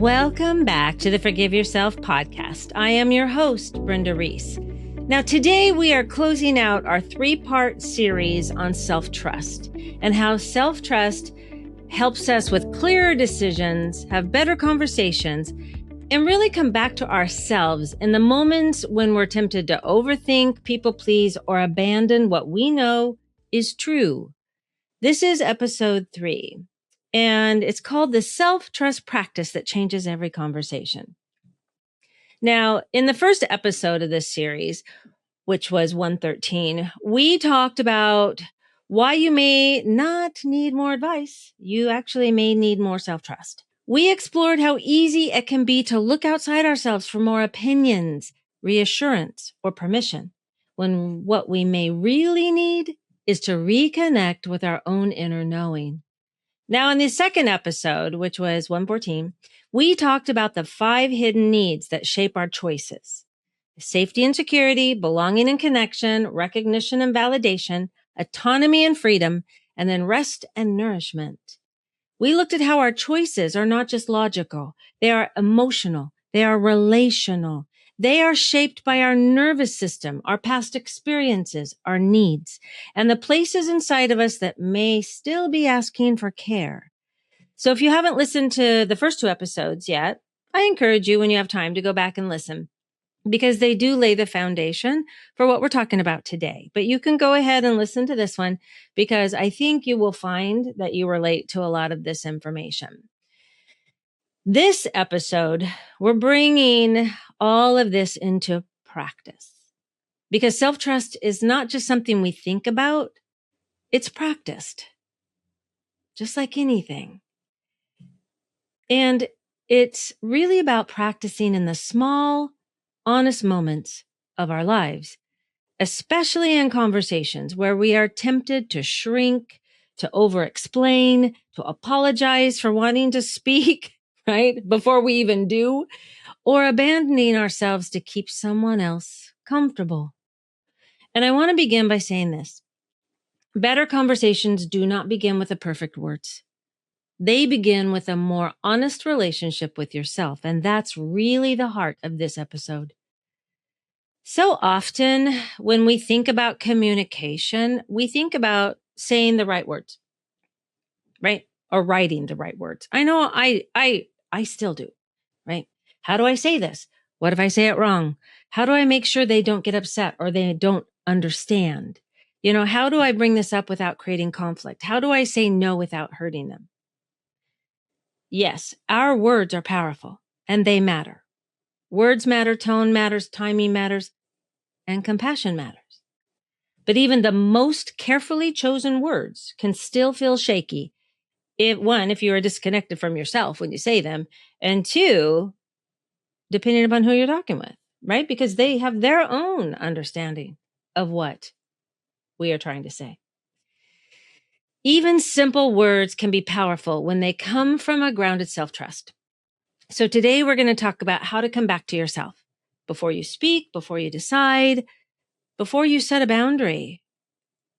Welcome back to the Forgive Yourself podcast. I am your host, Brenda Reese. Now, today we are closing out our 3-part series on self-trust and how self-trust helps us with clearer decisions, have better conversations, and really come back to ourselves in the moments when we're tempted to overthink, people please, or abandon what we know is true. This is episode 3. And it's called the self-trust practice that changes every conversation. Now, in the first episode of this series, which was 113, we talked about why you may not need more advice. You actually may need more self-trust. We explored how easy it can be to look outside ourselves for more opinions, reassurance, or permission, when what we may really need is to reconnect with our own inner knowing. Now, in the second episode, which was 114, we talked about the 5 hidden needs that shape our choices: safety and security, belonging and connection, recognition and validation, autonomy and freedom, and then rest and nourishment. We looked at how our choices are not just logical. They are emotional. They are relational. They are shaped by our nervous system, our past experiences, our needs, and the places inside of us that may still be asking for care. So if you haven't listened to the first 2 episodes yet, I encourage you when you have time to go back and listen, because they do lay the foundation for what we're talking about today. But you can go ahead and listen to this one because I think you will find that you relate to a lot of this information. This episode, we're bringing all of this into practice because self-trust is not just something we think about, it's practiced, just like anything. And it's really about practicing in the small, honest moments of our lives, especially in conversations where we are tempted to shrink, to overexplain, to apologize for wanting to speak, right, before we even do, or abandoning ourselves to keep someone else comfortable. And I want to begin by saying this: better conversations do not begin with the perfect words. They begin with a more honest relationship with yourself. And that's really the heart of this episode. So often when we think about communication, we think about saying the right words, right? Or writing the right words. I know I still do, right? How do I say this? What if I say it wrong? How do I make sure they don't get upset or they don't understand? How do I bring this up without creating conflict? How do I say no without hurting them? Yes, our words are powerful and they matter. Words matter, tone matters, timing matters, and compassion matters. But even the most carefully chosen words can still feel shaky. If you are disconnected from yourself when you say them, and 2, depending upon who you're talking with, right? Because they have their own understanding of what we are trying to say. Even simple words can be powerful when they come from a grounded self-trust. So today we're going to talk about how to come back to yourself before you speak, before you decide, before you set a boundary,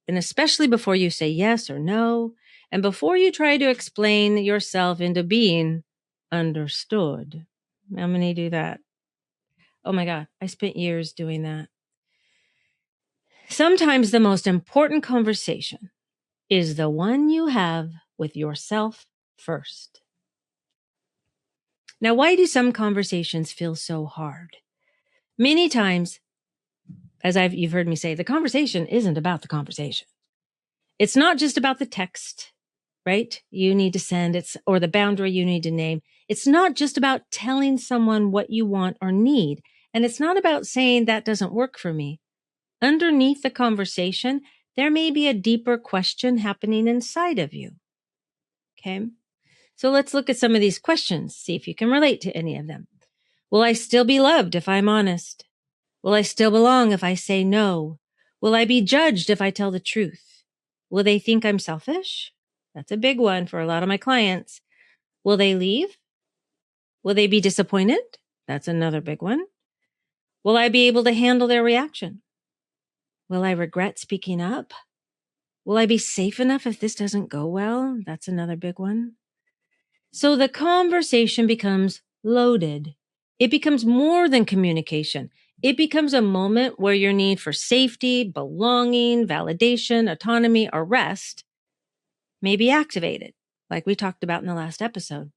and especially before you say yes or no, and before you try to explain yourself into being understood. How many do that? Oh my God, I spent years doing that. Sometimes the most important conversation is the one you have with yourself first. Now, why do some conversations feel so hard? Many times, you've heard me say, the conversation isn't about the conversation. It's not just about the text, right? You need to send or the boundary you need to name. It's not just about telling someone what you want or need. And it's not about saying that doesn't work for me. Underneath the conversation, there may be a deeper question happening inside of you. Okay. So let's look at some of these questions, see if you can relate to any of them. Will I still be loved if I'm honest? Will I still belong if I say no? Will I be judged if I tell the truth? Will they think I'm selfish? That's a big one for a lot of my clients. Will they leave? Will they be disappointed? That's another big one. Will I be able to handle their reaction? Will I regret speaking up? Will I be safe enough if this doesn't go well? That's another big one. So the conversation becomes loaded. It becomes more than communication. It becomes a moment where your need for safety, belonging, validation, autonomy, or rest may be activated, like we talked about in the last episode.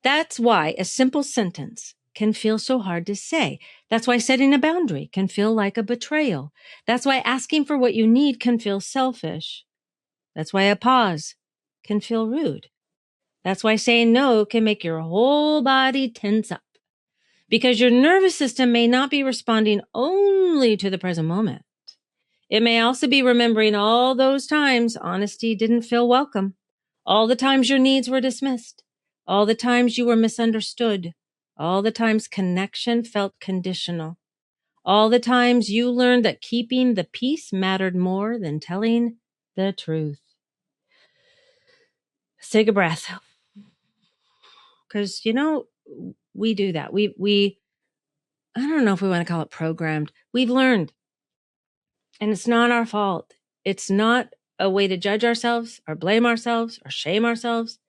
That's why a simple sentence can feel so hard to say. That's why setting a boundary can feel like a betrayal. That's why asking for what you need can feel selfish. That's why a pause can feel rude. That's why saying no can make your whole body tense up, because your nervous system may not be responding only to the present moment. It may also be remembering all those times honesty didn't feel welcome, all the times your needs were dismissed, all the times you were misunderstood, all the times connection felt conditional, all the times you learned that keeping the peace mattered more than telling the truth. Let's take a breath. Because, we do that. I don't know if we want to call it programmed. We've learned, and it's not our fault. It's not a way to judge ourselves or blame ourselves or shame ourselves.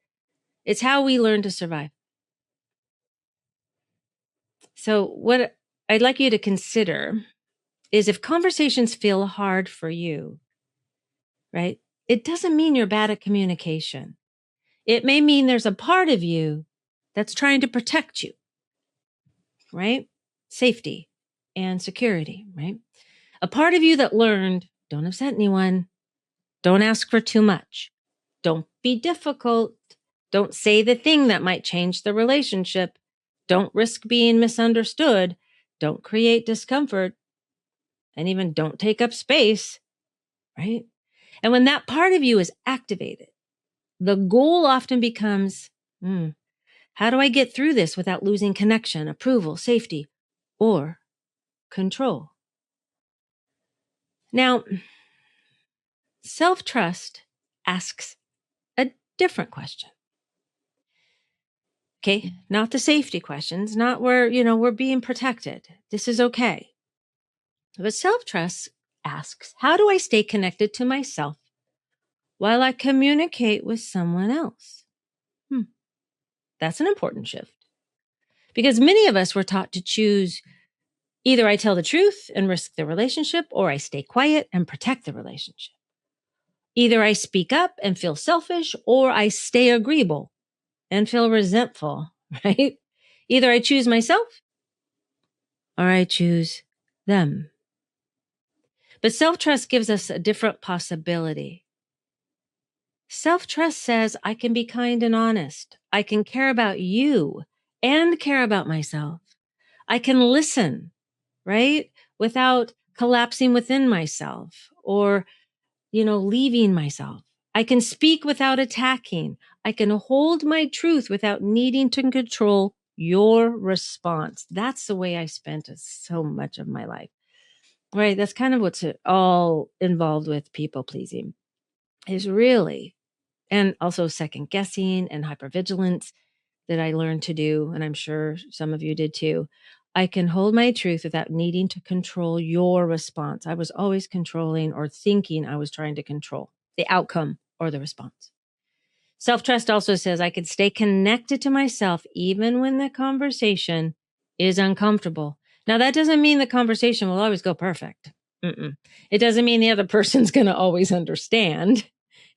It's how we learn to survive. So what I'd like you to consider is, if conversations feel hard for you, right? It doesn't mean you're bad at communication. It may mean there's a part of you that's trying to protect you, right? Safety and security, right? A part of you that learned, don't upset anyone. Don't ask for too much. Don't be difficult. Don't say the thing that might change the relationship. Don't risk being misunderstood. Don't create discomfort. And even don't take up space, right? And when that part of you is activated, the goal often becomes, how do I get through this without losing connection, approval, safety, or control? Now, self-trust asks a different question. Okay, not the safety questions, not where, we're being protected. This is okay. But self-trust asks, how do I stay connected to myself while I communicate with someone else? That's an important shift, because many of us were taught to choose: either I tell the truth and risk the relationship, or I stay quiet and protect the relationship. Either I speak up and feel selfish, or I stay agreeable and feel resentful, right? Either I choose myself or I choose them. But self-trust gives us a different possibility. Self-trust says I can be kind and honest. I can care about you and care about myself. I can listen, right? Without collapsing within myself or, leaving myself. I can speak without attacking. I can hold my truth without needing to control your response. That's the way I spent so much of my life. Right. That's kind of what's all involved with people pleasing, is really, and also second guessing and hypervigilance that I learned to do. And I'm sure some of you did too. I can hold my truth without needing to control your response. I was always controlling, or thinking I was trying to control the outcome or the response. Self-trust also says I can stay connected to myself even when the conversation is uncomfortable. Now, that doesn't mean the conversation will always go perfect. It doesn't mean the other person's going to always understand.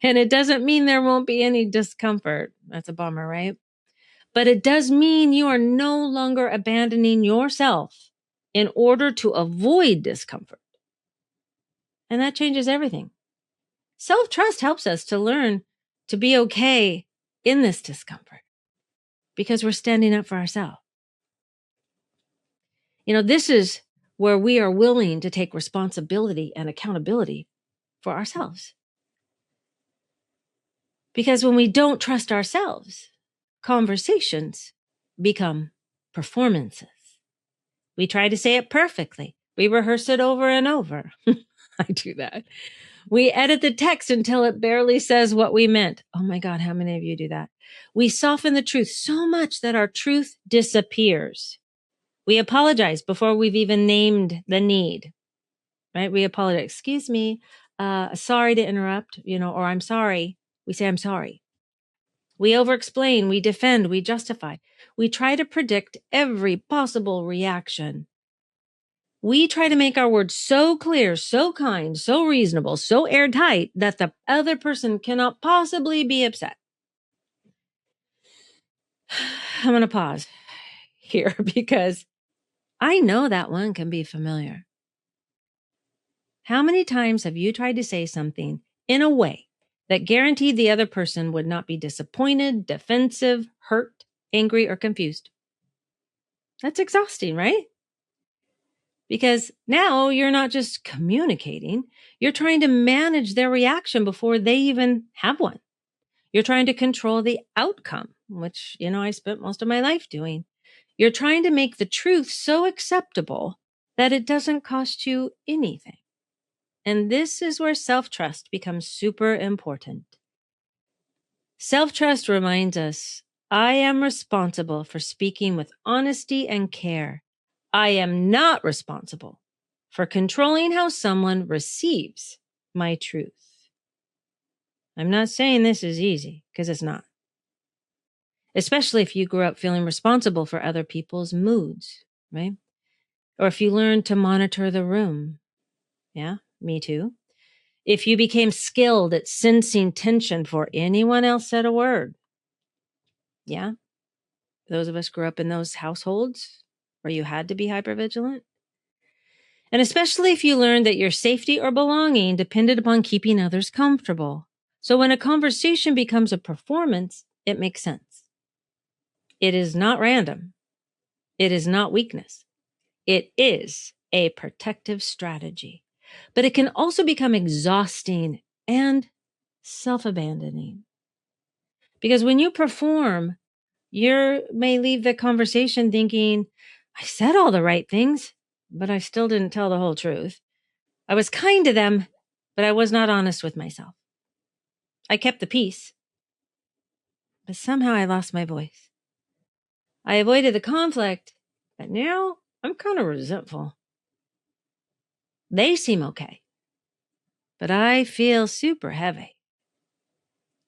And it doesn't mean there won't be any discomfort. That's a bummer, right? But it does mean you are no longer abandoning yourself in order to avoid discomfort. And that changes everything. Self-trust helps us to learn to be okay in this discomfort, because we're standing up for ourselves. This is where we are willing to take responsibility and accountability for ourselves. Because when we don't trust ourselves, conversations become performances. We try to say it perfectly. We rehearse it over and over. I do that. We edit the text until it barely says what we meant. Oh my God, how many of you do that? We soften the truth so much that our truth disappears. We apologize before we've even named the need, right? We apologize. Excuse me, sorry to interrupt, or I'm sorry. We say, I'm sorry. We overexplain, we defend, we justify. We try to predict every possible reaction. We try to make our words so clear, so kind, so reasonable, so airtight that the other person cannot possibly be upset. I'm going to pause here because I know that one can be familiar. How many times have you tried to say something in a way that guaranteed the other person would not be disappointed, defensive, hurt, angry, or confused? That's exhausting, right? Because now you're not just communicating, you're trying to manage their reaction before they even have one. You're trying to control the outcome, which, I spent most of my life doing. You're trying to make the truth so acceptable that it doesn't cost you anything. And this is where self-trust becomes super important. Self-trust reminds us, I am responsible for speaking with honesty and care. I am not responsible for controlling how someone receives my truth. I'm not saying this is easy, because it's not. Especially if you grew up feeling responsible for other people's moods, right? Or if you learned to monitor the room. Yeah, me too. If you became skilled at sensing tension before anyone else said a word. Yeah, those of us grew up in those households where you had to be hypervigilant. And especially if you learned that your safety or belonging depended upon keeping others comfortable. So when a conversation becomes a performance, it makes sense. It is not random. It is not weakness. It is a protective strategy. But it can also become exhausting and self-abandoning. Because when you perform, you may leave the conversation thinking, I said all the right things, but I still didn't tell the whole truth. I was kind to them, but I was not honest with myself. I kept the peace, but somehow I lost my voice. I avoided the conflict, but now I'm kind of resentful. They seem okay, but I feel super heavy.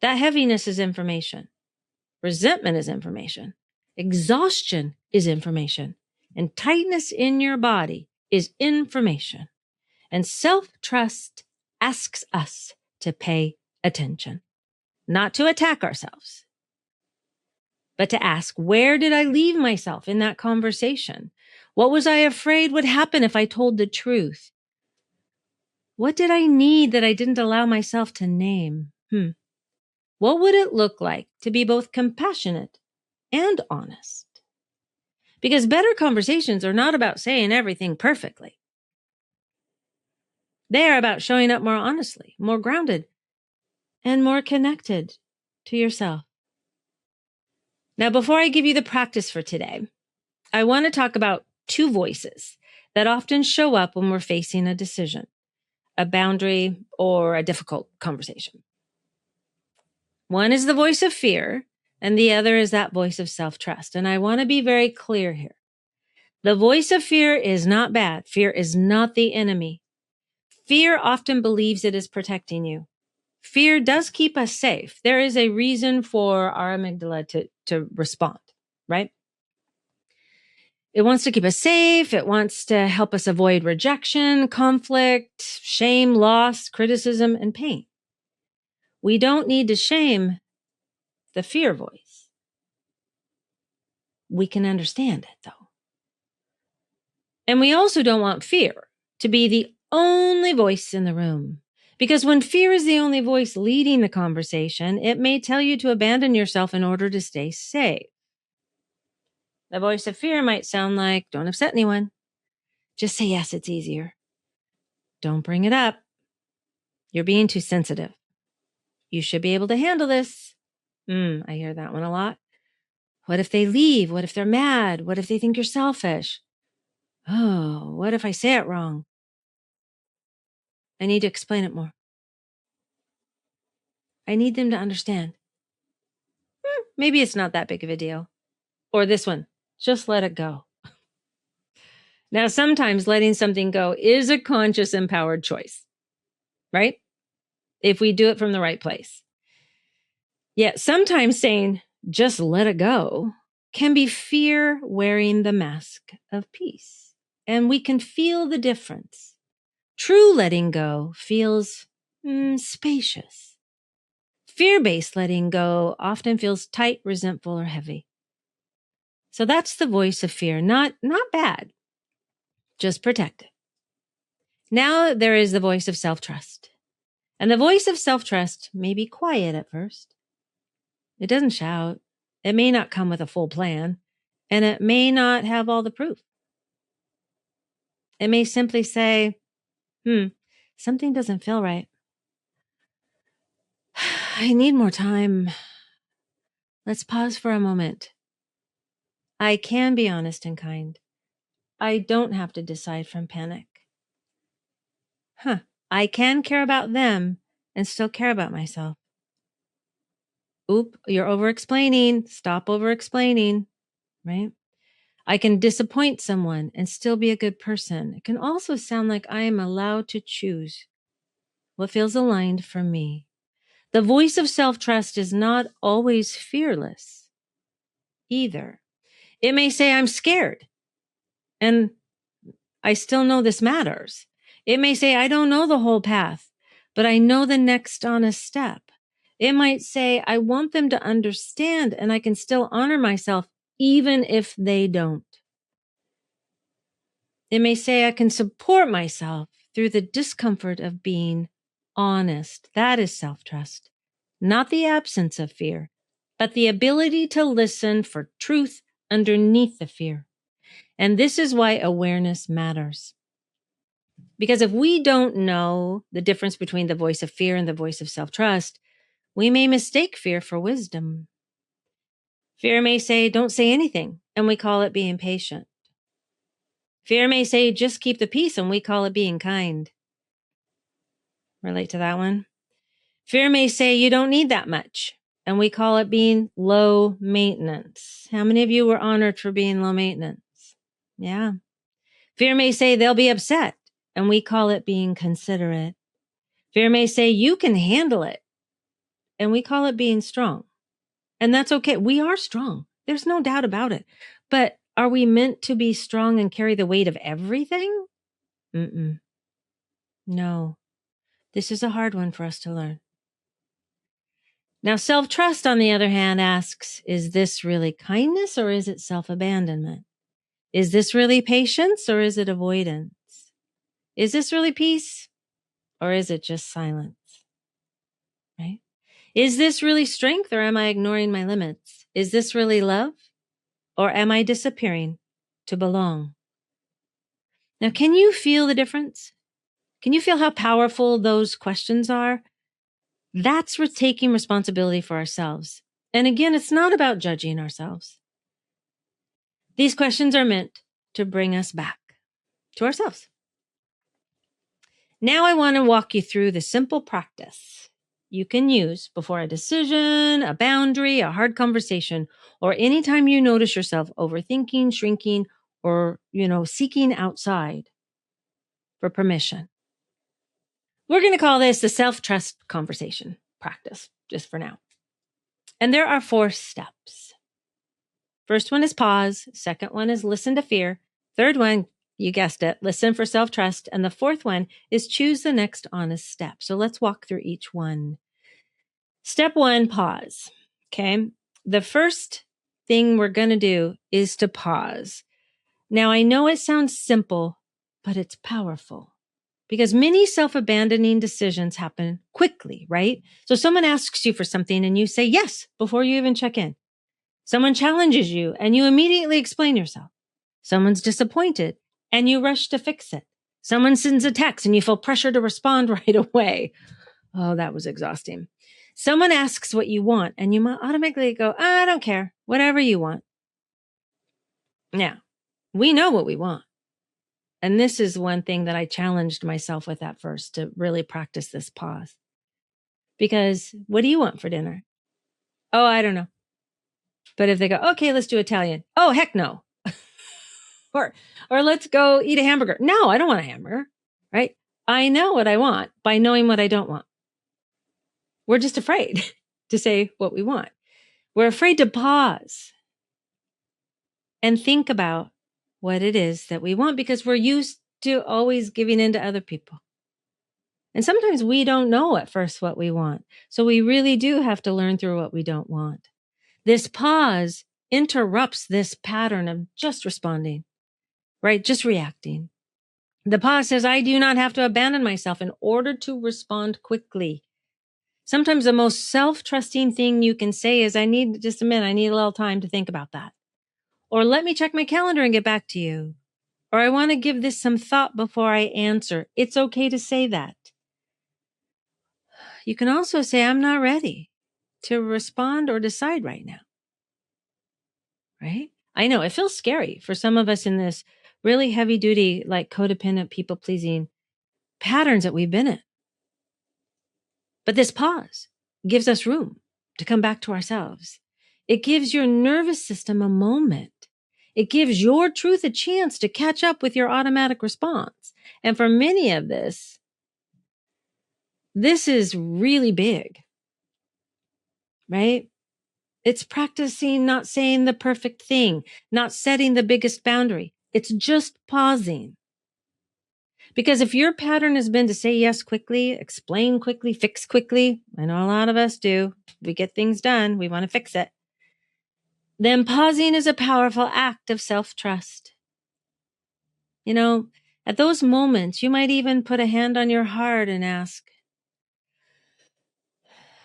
That heaviness is information. Resentment is information. Exhaustion is information. And tightness in your body is information. And self-trust asks us to pay attention, not to attack ourselves, but to ask, where did I leave myself in that conversation? What was I afraid would happen if I told the truth? What did I need that I didn't allow myself to name? What would it look like to be both compassionate and honest? Because better conversations are not about saying everything perfectly. They are about showing up more honestly, more grounded, and more connected to yourself. Now, before I give you the practice for today, I want to talk about two voices that often show up when we're facing a decision, a boundary, or a difficult conversation. One is the voice of fear, and the other is that voice of self-trust. And I want to be very clear here. The voice of fear is not bad. Fear is not the enemy. Fear often believes it is protecting you. Fear does keep us safe. There is a reason for our amygdala to respond, right? It wants to keep us safe. It wants to help us avoid rejection, conflict, shame, loss, criticism, and pain. We don't need to shame the fear voice. We can understand it, though. And we also don't want fear to be the only voice in the room. Because when fear is the only voice leading the conversation, it may tell you to abandon yourself in order to stay safe. The voice of fear might sound like, don't upset anyone. Just say yes, it's easier. Don't bring it up. You're being too sensitive. You should be able to handle this. I hear that one a lot. What if they leave? What if they're mad? What if they think you're selfish? Oh, what if I say it wrong? I need to explain it more. I need them to understand. Maybe it's not that big of a deal. Or this one, just let it go. Now, sometimes letting something go is a conscious, empowered choice, right? If we do it from the right place. Yet sometimes saying, just let it go, can be fear wearing the mask of peace. And we can feel the difference. True letting go feels spacious. Fear-based letting go often feels tight, resentful, or heavy. So that's the voice of fear, not bad, just protective. Now there is the voice of self-trust. And the voice of self-trust may be quiet at first. It doesn't shout. It may not come with a full plan, and it may not have all the proof. It may simply say, something doesn't feel right. I need more time. Let's pause for a moment. I can be honest and kind. I don't have to decide from panic. I can care about them and still care about myself. Oop, you're over-explaining. Stop over-explaining, right? I can disappoint someone and still be a good person. It can also sound like I am allowed to choose what feels aligned for me. The voice of self-trust is not always fearless either. It may say, I'm scared, and I still know this matters. It may say, I don't know the whole path, but I know the next honest step. It might say, I want them to understand, and I can still honor myself even if they don't. It may say, I can support myself through the discomfort of being honest. That is self-trust, not the absence of fear, but the ability to listen for truth underneath the fear. And this is why awareness matters. Because if we don't know the difference between the voice of fear and the voice of self-trust, we may mistake fear for wisdom. Fear may say, don't say anything, and we call it being patient. Fear may say, just keep the peace, and we call it being kind. Relate to that one? Fear may say, you don't need that much, and we call it being low maintenance. How many of you were honored for being low maintenance? Yeah. Fear may say, they'll be upset, and we call it being considerate. Fear may say, you can handle it, and we call it being strong. And that's okay. We are strong. There's no doubt about it. But are we meant to be strong and carry the weight of everything? No. This is a hard one for us to learn. Now, self-trust, on the other hand, asks, is this really kindness or is it self-abandonment? Is this really patience or is it avoidance? Is this really peace or is it just silence? Right? Is this really strength or am I ignoring my limits? Is this really love or am I disappearing to belong? Now, can you feel the difference? Can you feel how powerful those questions are? That's taking responsibility for ourselves. And again, it's not about judging ourselves. These questions are meant to bring us back to ourselves. Now I want to walk you through the simple practice you can use before a decision, a boundary, a hard conversation, or anytime you notice yourself overthinking, shrinking, or, seeking outside for permission. We're going to call this the self-trust conversation practice, just for now. And there are 4 steps. First one is pause. Second one is listen to fear. Third one, you guessed it, listen for self-trust. And the fourth one is choose the next honest step. So let's walk through each one. Step 1, pause. Okay. The first thing we're going to do is to pause. Now, I know it sounds simple, but it's powerful because many self-abandoning decisions happen quickly, right? So someone asks you for something and you say yes before you even check in. Someone challenges you and you immediately explain yourself. Someone's disappointed and you rush to fix it. Someone sends a text and you feel pressure to respond right away. Oh, that was exhausting. Someone asks what you want and you might automatically go, I don't care, whatever you want. Now, we know what we want. And this is one thing that I challenged myself with at first, to really practice this pause. Because what do you want for dinner? Oh, I don't know. But if they go, okay, let's do Italian. Oh, heck no. Or let's go eat a hamburger. No, I don't want a hamburger, right? I know what I want by knowing what I don't want. We're just afraid. to say what we want. We're afraid to pause and think about what it is that we want because we're used to always giving in to other people. And sometimes we don't know at first what we want. So we really do have to learn through what we don't want. This pause interrupts this pattern of just responding, right? Just reacting. The pause says, I do not have to abandon myself in order to respond quickly. Sometimes the most self-trusting thing you can say is, I need just a minute. I need a little time to think about that. Or let me check my calendar and get back to you. Or I want to give this some thought before I answer. It's okay to say that. You can also say, I'm not ready to respond or decide right now. Right? I know it feels scary for some of us in this really heavy duty, like codependent, people pleasing patterns that we've been in. But this pause gives us room to come back to ourselves. It gives your nervous system a moment. It gives your truth a chance to catch up with your automatic response. And for many of this is really big, right? It's practicing not saying the perfect thing, not setting the biggest boundary. It's just pausing. Because if your pattern has been to say yes quickly, explain quickly, fix quickly, I know a lot of us do. We get things done. We want to fix it. Then pausing is a powerful act of self-trust. You know, at those moments, you might even put a hand on your heart and ask,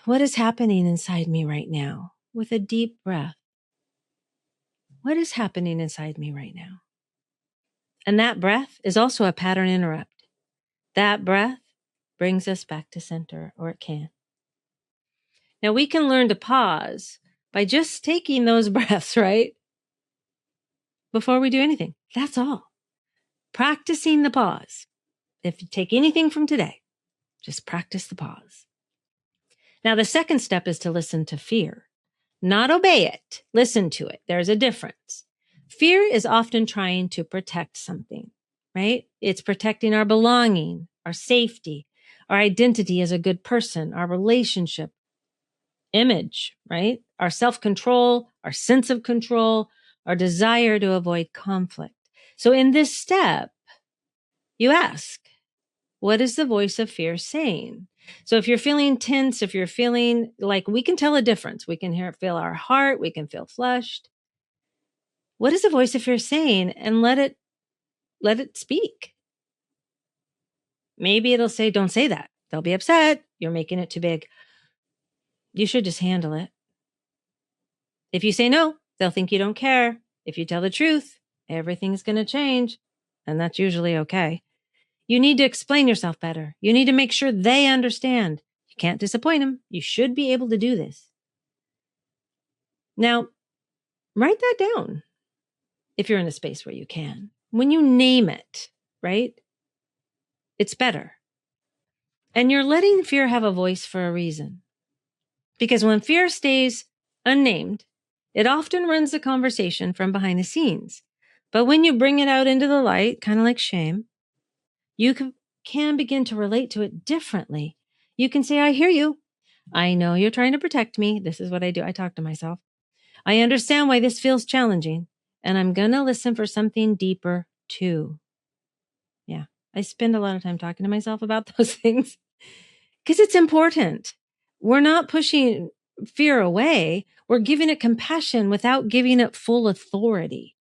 what is happening inside me right now? With a deep breath. What is happening inside me right now? And that breath is also a pattern interrupt. That breath brings us back to center, or it can. Now we can learn to pause by just taking those breaths, right? Before we do anything. That's all. Practicing the pause. If you take anything from today, just practice the pause. Now, the second step is to listen to fear, not obey it. Listen to it. There's a difference. Fear is often trying to protect something, right? It's protecting our belonging, our safety, our identity as a good person, our relationship, image, right? Our self-control, our sense of control, our desire to avoid conflict. So in this step, you ask, what is the voice of fear saying? So if you're feeling tense, if you're feeling like, we can tell a difference. We can feel our heart. We can feel flushed. What is the voice of fear saying? And let it speak. Maybe it'll say, don't say that. They'll be upset. You're making it too big. You should just handle it. If you say no, they'll think you don't care. If you tell the truth, everything's going to change. And that's usually okay. You need to explain yourself better. You need to make sure they understand. You can't disappoint them. You should be able to do this. Now, write that down if you're in a space where you can. When you name it, right? It's better. And you're letting fear have a voice for a reason. Because when fear stays unnamed, it often runs the conversation from behind the scenes. But when you bring it out into the light, kind of like shame, you can begin to relate to it differently. You can say, I hear you. I know you're trying to protect me. This is what I do. I talk to myself. I understand why this feels challenging, and I'm going to listen for something deeper too. Yeah, I spend a lot of time talking to myself about those things because it's important. We're not pushing fear away. We're giving it compassion without giving it full authority.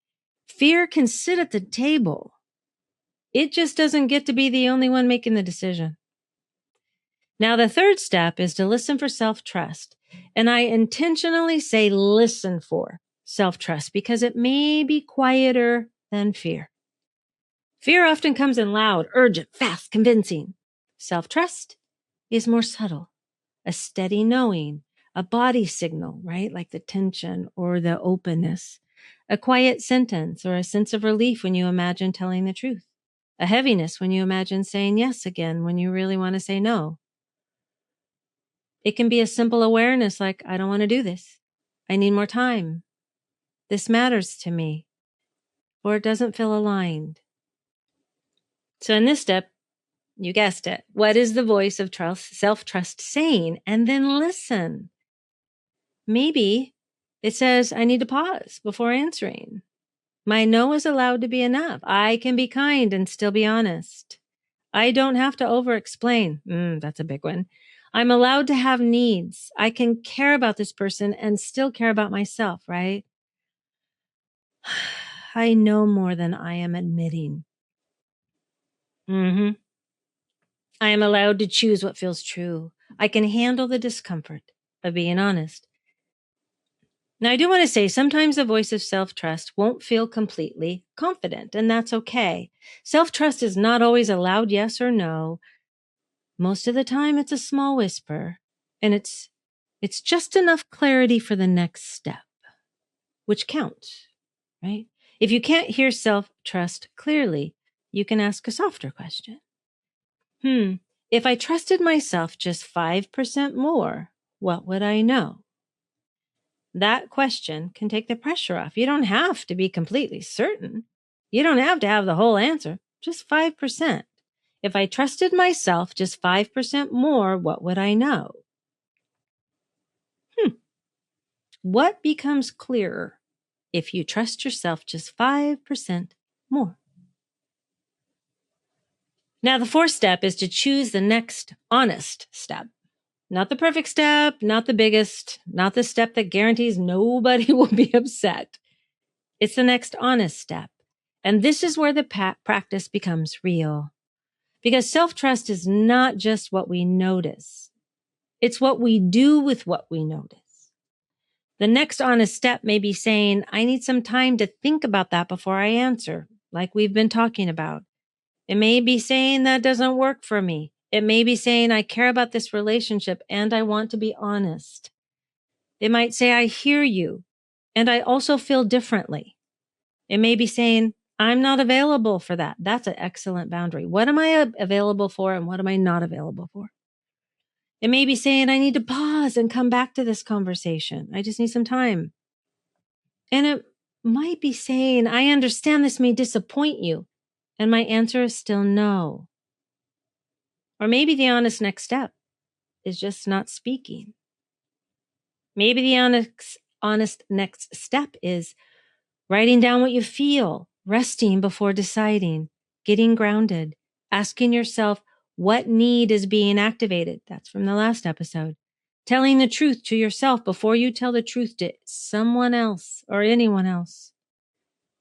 Fear can sit at the table. It just doesn't get to be the only one making the decision. Now, the third step is to listen for self-trust. And I intentionally say listen for self-trust because it may be quieter than fear. Fear often comes in loud, urgent, fast, convincing. Self-trust is more subtle, a steady knowing, a body signal, right? Like the tension or the openness, a quiet sentence or a sense of relief when you imagine telling the truth, a heaviness when you imagine saying yes again when you really want to say no. It can be a simple awareness like, I don't want to do this. I need more time. This matters to me. Or it doesn't feel aligned. So in this step, you guessed it. What is the voice of self-trust saying? And then listen. Maybe it says I need to pause before answering. My no is allowed to be enough. I can be kind and still be honest. I don't have to over-explain. That's a big one. I'm allowed to have needs. I can care about this person and still care about myself, right? I know more than I am admitting. I am allowed to choose what feels true. I can handle the discomfort of being honest. Now, I do want to say sometimes the voice of self-trust won't feel completely confident, and that's okay. Self-trust is not always a loud yes or no. Most of the time, it's a small whisper, and it's just enough clarity for the next step, which counts, right? If you can't hear self-trust clearly, you can ask a softer question. If I trusted myself just 5% more, what would I know? That question can take the pressure off. You don't have to be completely certain. You don't have to have the whole answer, just 5%. If I trusted myself just 5% more, what would I know? What becomes clearer if you trust yourself just 5% more? Now, the fourth step is to choose the next honest step. Not the perfect step, not the biggest, not the step that guarantees nobody will be upset. It's the next honest step. And this is where the practice becomes real. Because self-trust is not just what we notice. It's what we do with what we notice. The next honest step may be saying, I need some time to think about that before I answer, like we've been talking about. It may be saying that doesn't work for me. It may be saying I care about this relationship and I want to be honest. It might say I hear you and I also feel differently. It may be saying I'm not available for that. That's an excellent boundary. What am I available for and what am I not available for? It may be saying I need to pause and come back to this conversation. I just need some time. And it might be saying I understand this may disappoint you. And my answer is still no. Or maybe the honest next step is just not speaking. Maybe the honest next step is writing down what you feel, resting before deciding, getting grounded, asking yourself what need is being activated. That's from the last episode. Telling the truth to yourself before you tell the truth to someone else or anyone else.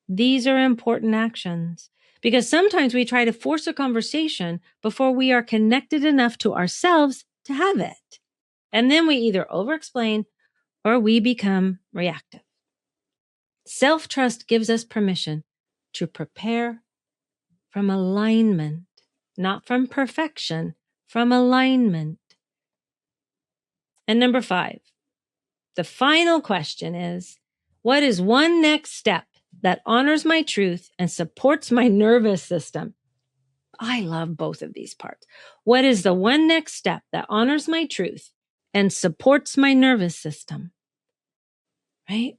These are important actions because sometimes we try to force a conversation before we are connected enough to ourselves to have it. And then we either overexplain or we become reactive. Self-trust gives us permission to prepare from alignment, not from perfection, from alignment. And number 5, the final question is, what is one next step that honors my truth and supports my nervous system? I love both of these parts. What is the one next step that honors my truth and supports my nervous system? Right?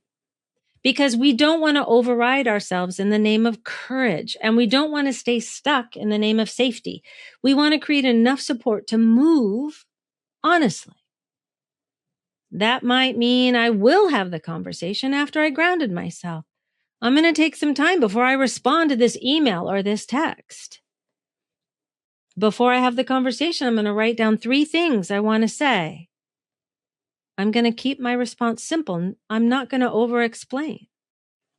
Because we don't want to override ourselves in the name of courage, and we don't want to stay stuck in the name of safety. We want to create enough support to move honestly. That might mean I will have the conversation after I grounded myself. I'm going to take some time before I respond to this email or this text. Before I have the conversation, I'm going to write down 3 things I want to say. I'm going to keep my response simple. I'm not going to over-explain.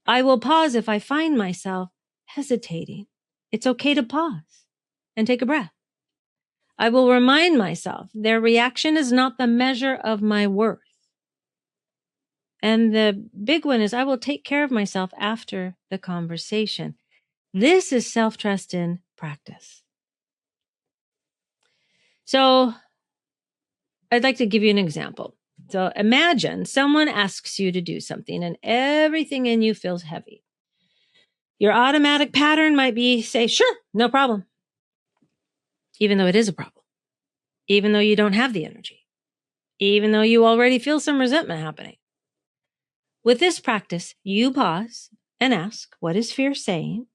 I will pause if I find myself hesitating. It's okay to pause and take a breath. I will remind myself their reaction is not the measure of my worth. And the big one is I will take care of myself after the conversation. This is self-trust in practice. So I'd like to give you an example. So imagine someone asks you to do something and everything in you feels heavy. Your automatic pattern might be say, sure, no problem. Even though it is a problem. Even though you don't have the energy. Even though you already feel some resentment happening. With this practice, you pause and ask, what is fear saying?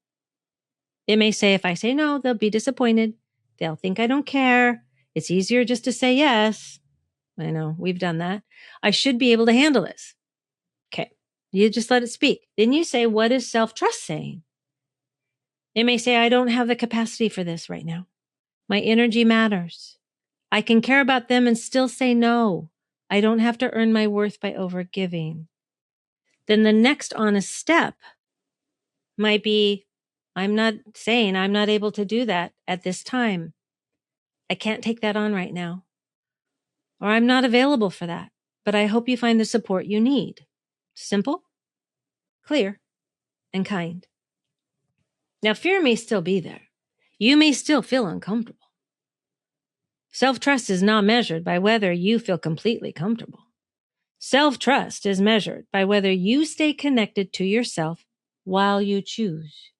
It may say, if I say no, they'll be disappointed. They'll think I don't care. It's easier just to say yes. I know, we've done that. I should be able to handle this. Okay. You just let it speak. Then you say, what is self-trust saying? It may say, I don't have the capacity for this right now. My energy matters. I can care about them and still say no. I don't have to earn my worth by overgiving. Then the next honest step might be, I'm not saying I'm not able to do that at this time. I can't take that on right now. Or I'm not available for that, but I hope you find the support you need. Simple, clear, and kind. Now, fear may still be there. You may still feel uncomfortable. Self-trust is not measured by whether you feel completely comfortable. Self-trust is measured by whether you stay connected to yourself while you choose.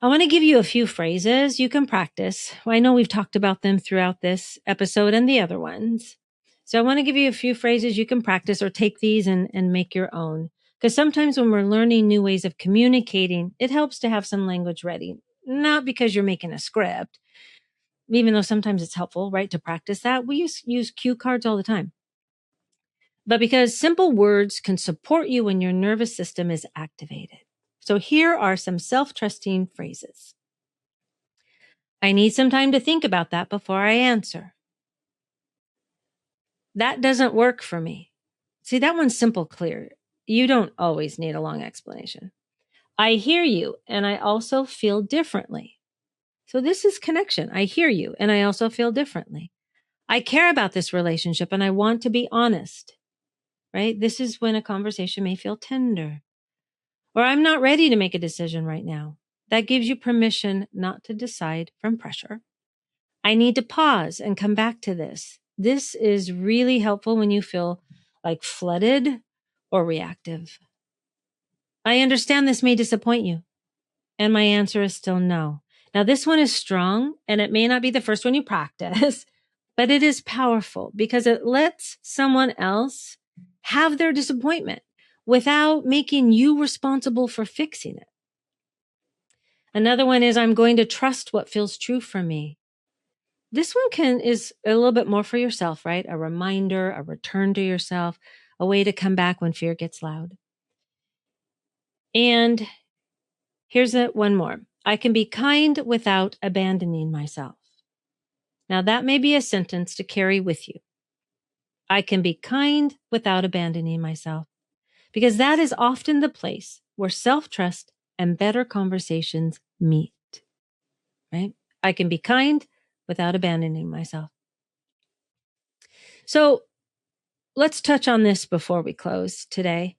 I want to give you a few phrases you can practice. I know we've talked about them throughout this episode and the other ones. So I want to give you a few phrases you can practice or take these and make your own. Because sometimes when we're learning new ways of communicating, it helps to have some language ready. Not because you're making a script, even though sometimes it's helpful, right, to practice that. We use cue cards all the time. But because simple words can support you when your nervous system is activated. So here are some self-trusting phrases. I need some time to think about that before I answer. That doesn't work for me. See, that one's simple, clear. You don't always need a long explanation. I hear you, and I also feel differently. So this is connection. I hear you, and I also feel differently. I care about this relationship, and I want to be honest, right? This is when a conversation may feel tender. Or I'm not ready to make a decision right now. That gives you permission not to decide from pressure. I need to pause and come back to this. This is really helpful when you feel like flooded or reactive. I understand this may disappoint you, and my answer is still no. Now, this one is strong, and it may not be the first one you practice, but it is powerful because it lets someone else have their disappointment without making you responsible for fixing it. Another one is, I'm going to trust what feels true for me. This one is a little bit more for yourself, right? A reminder, a return to yourself, a way to come back when fear gets loud. And here's one more. I can be kind without abandoning myself. Now that may be a sentence to carry with you. I can be kind without abandoning myself, because that is often the place where self-trust and better conversations meet, right? I can be kind without abandoning myself. So let's touch on this before we close today.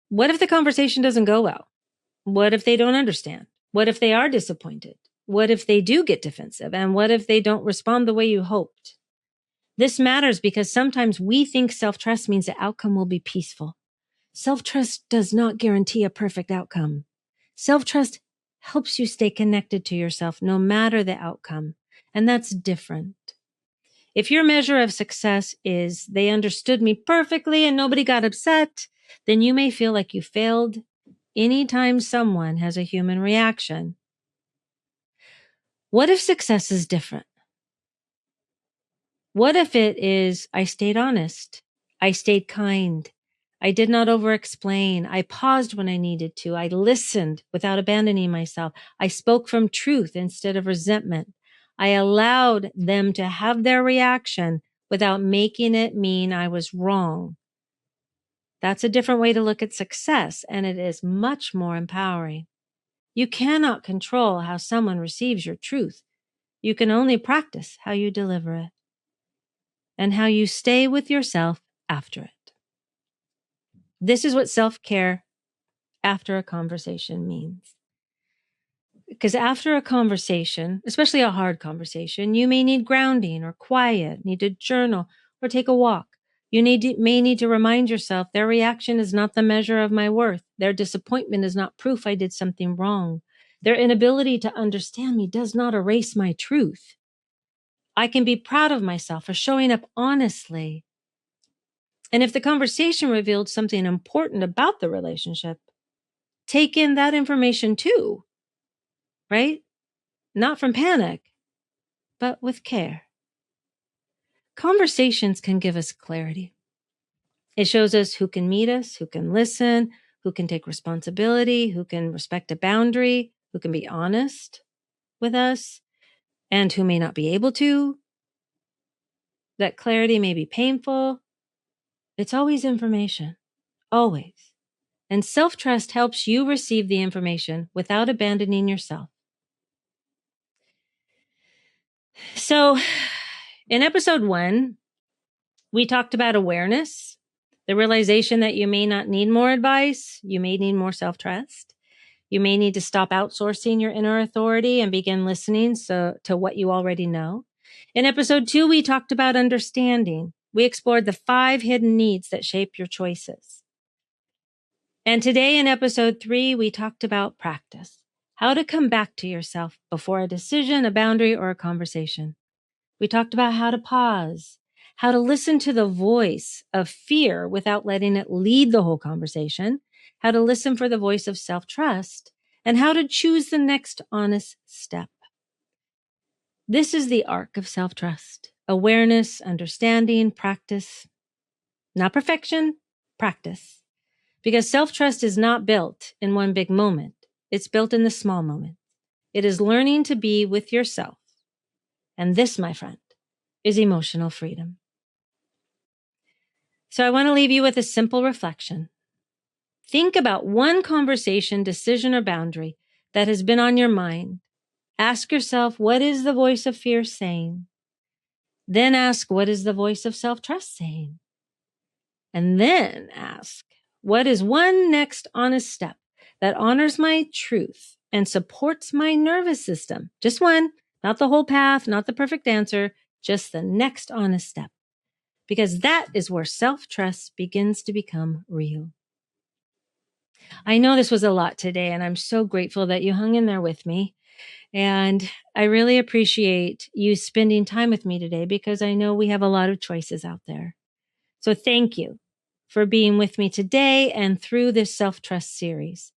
What if the conversation doesn't go well? What if they don't understand? What if they are disappointed? What if they do get defensive? And what if they don't respond the way you hoped? This matters because sometimes we think self-trust means the outcome will be peaceful. Self-trust does not guarantee a perfect outcome. Self-trust helps you stay connected to yourself no matter the outcome. And that's different. If your measure of success is they understood me perfectly and nobody got upset, then you may feel like you failed anytime someone has a human reaction. What if success is different? What if it is, I stayed honest, I stayed kind, I did not overexplain, I paused when I needed to, I listened without abandoning myself, I spoke from truth instead of resentment, I allowed them to have their reaction without making it mean I was wrong. That's a different way to look at success, and it is much more empowering. You cannot control how someone receives your truth. You can only practice how you deliver it and how you stay with yourself after it. This is what self-care after a conversation means. Because after a conversation, especially a hard conversation, you may need grounding or quiet, need to journal or take a walk. You may need to remind yourself their reaction is not the measure of my worth. Their disappointment is not proof I did something wrong. Their inability to understand me does not erase my truth. I can be proud of myself for showing up honestly. And if the conversation revealed something important about the relationship, take in that information too, right? Not from panic, but with care. conversations can give us clarity. It shows us who can meet us, who can listen, who can take responsibility, who can respect a boundary, who can be honest with us, and who may not be able to. That clarity may be painful. It's always information, always. And self-trust helps you receive the information without abandoning yourself. So, in episode 1, we talked about awareness, the realization that you may not need more advice, you may need more self-trust. You may need to stop outsourcing your inner authority and begin listening to what you already know. In episode 2, we talked about understanding. We explored the 5 hidden needs that shape your choices. And today in episode 3, we talked about practice, how to come back to yourself before a decision, a boundary, or a conversation. We talked about how to pause, how to listen to the voice of fear without letting it lead the whole conversation, how to listen for the voice of self-trust, and how to choose the next honest step. This is the arc of self-trust: awareness, understanding, practice. Not perfection, practice. Because self-trust is not built in one big moment. It's built in the small moments. It is learning to be with yourself. And this, my friend, is emotional freedom. So I want to leave you with a simple reflection. Think about one conversation, decision, or boundary that has been on your mind. Ask yourself, what is the voice of fear saying? Then ask, what is the voice of self-trust saying? And then ask, what is one next honest step that honors my truth and supports my nervous system? Just one, not the whole path, not the perfect answer, just the next honest step. Because that is where self-trust begins to become real. I know this was a lot today, and I'm so grateful that you hung in there with me. And I really appreciate you spending time with me today because I know we have a lot of choices out there. So thank you for being with me today and through this self-trust series.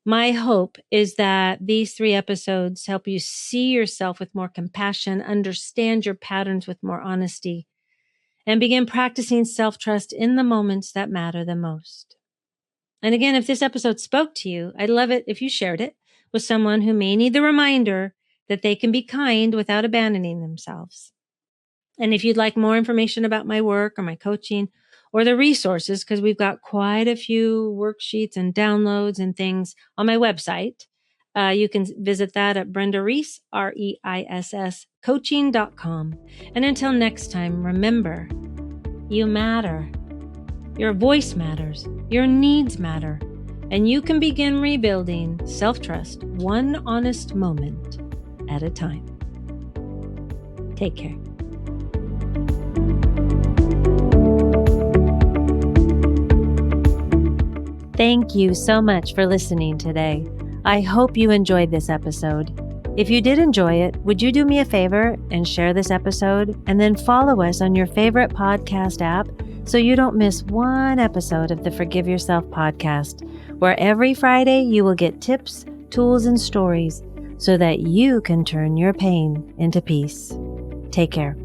My hope is that these 3 episodes help you see yourself with more compassion, understand your patterns with more honesty, and begin practicing self-trust in the moments that matter the most. And again, if this episode spoke to you, I'd love it if you shared it with someone who may need the reminder that they can be kind without abandoning themselves. And if you'd like more information about my work or my coaching or the resources, because we've got quite a few worksheets and downloads and things on my website, you can visit that at Brenda Reis, REISS, coaching.com. And until next time, remember, you matter. Your voice matters. Your needs matter. And you can begin rebuilding self-trust one honest moment at a time. Take care. Thank you so much for listening today. I hope you enjoyed this episode. If you did enjoy it, would you do me a favor and share this episode and then follow us on your favorite podcast app so you don't miss one episode of the Forgive Yourself podcast, where every Friday you will get tips, tools, and stories so that you can turn your pain into peace. Take care.